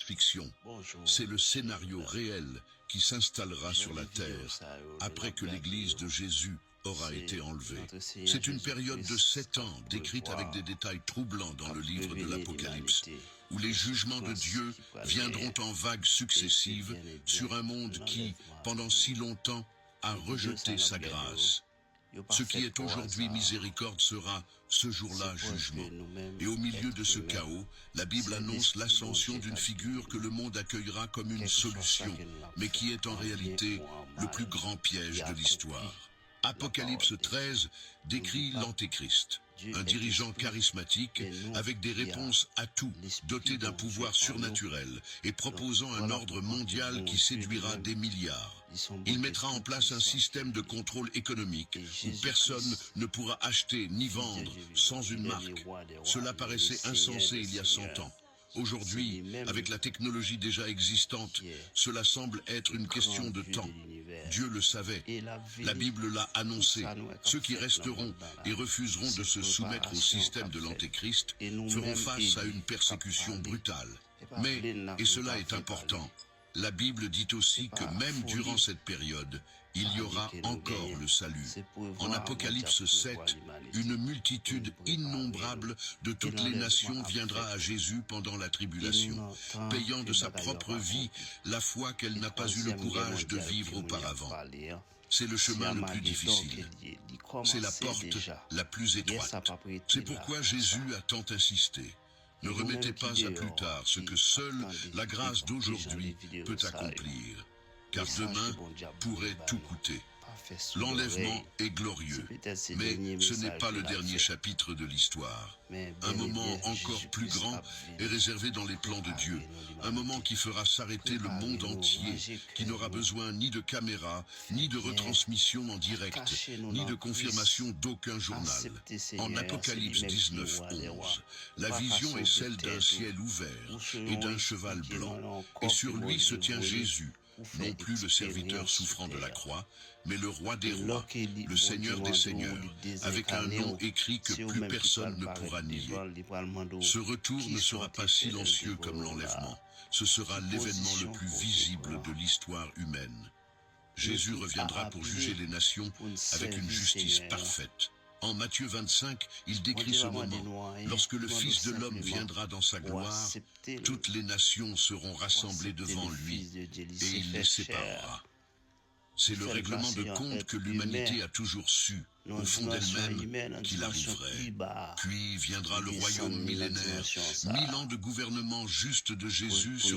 science-fiction, c'est le scénario réel qui s'installera sur la terre après que l'Église de Jésus aura été enlevée. C'est une période de 7 ans décrite avec des détails troublants dans le livre de l'Apocalypse, où les jugements de Dieu viendront en vagues successives sur un monde qui, pendant si longtemps, a rejeté sa grâce. Ce qui est aujourd'hui miséricorde sera, ce jour-là, jugement. Et au milieu de ce chaos, la Bible annonce l'ascension d'une figure que le monde accueillera comme une solution, mais qui est en réalité le plus grand piège de l'histoire. Apocalypse 13 décrit l'Antéchrist, un dirigeant charismatique avec des réponses à tout, doté d'un pouvoir surnaturel et proposant un ordre mondial qui séduira des milliards. Il mettra en place un système de contrôle économique où personne ne pourra acheter ni vendre sans une marque. Cela paraissait insensé il y a 100 ans. Aujourd'hui, avec la technologie déjà existante, cela semble être une question de temps. Dieu le savait. La Bible l'a annoncé. Ceux qui resteront et refuseront de se soumettre au système de l'Antéchrist feront face à une persécution brutale. Mais, et cela est important, la Bible dit aussi que même durant cette période, il y aura encore le salut. En Apocalypse 7, une multitude innombrable de toutes les nations viendra à Jésus pendant la tribulation, payant de sa propre vie la foi qu'elle n'a pas eu le courage de vivre auparavant. C'est le chemin le plus difficile. C'est la porte la plus étroite. C'est pourquoi Jésus a tant insisté. Ne remettez pas à plus tard ce que seule la grâce d'aujourd'hui peut accomplir, car demain pourrait tout coûter. L'enlèvement est glorieux, mais ce n'est pas le dernier chapitre de l'histoire. Un moment encore plus grand est réservé dans les plans de Dieu, un moment qui fera s'arrêter le monde entier, qui n'aura besoin ni de caméra, ni de retransmission en direct, ni de confirmation d'aucun journal. En Apocalypse 19:11, la vision est celle d'un ciel ouvert et d'un cheval blanc, et sur lui se tient Jésus, non plus le serviteur souffrant de la croix, mais le roi des rois, le seigneur des seigneurs, avec un nom écrit que plus personne ne pourra nier. Ce retour ne sera pas silencieux comme l'enlèvement, ce sera l'événement le plus visible de l'histoire humaine. Jésus reviendra pour juger les nations avec une justice parfaite. En Matthieu 25, il décrit ce moment. Lorsque le Fils de l'homme viendra dans sa gloire, toutes les nations seront rassemblées devant lui et il les séparera. C'est le règlement de compte que l'humanité a toujours su, au fond d'elle-même, qu'il arriverait. Puis viendra le royaume millénaire, 1000 ans de gouvernement juste de Jésus sur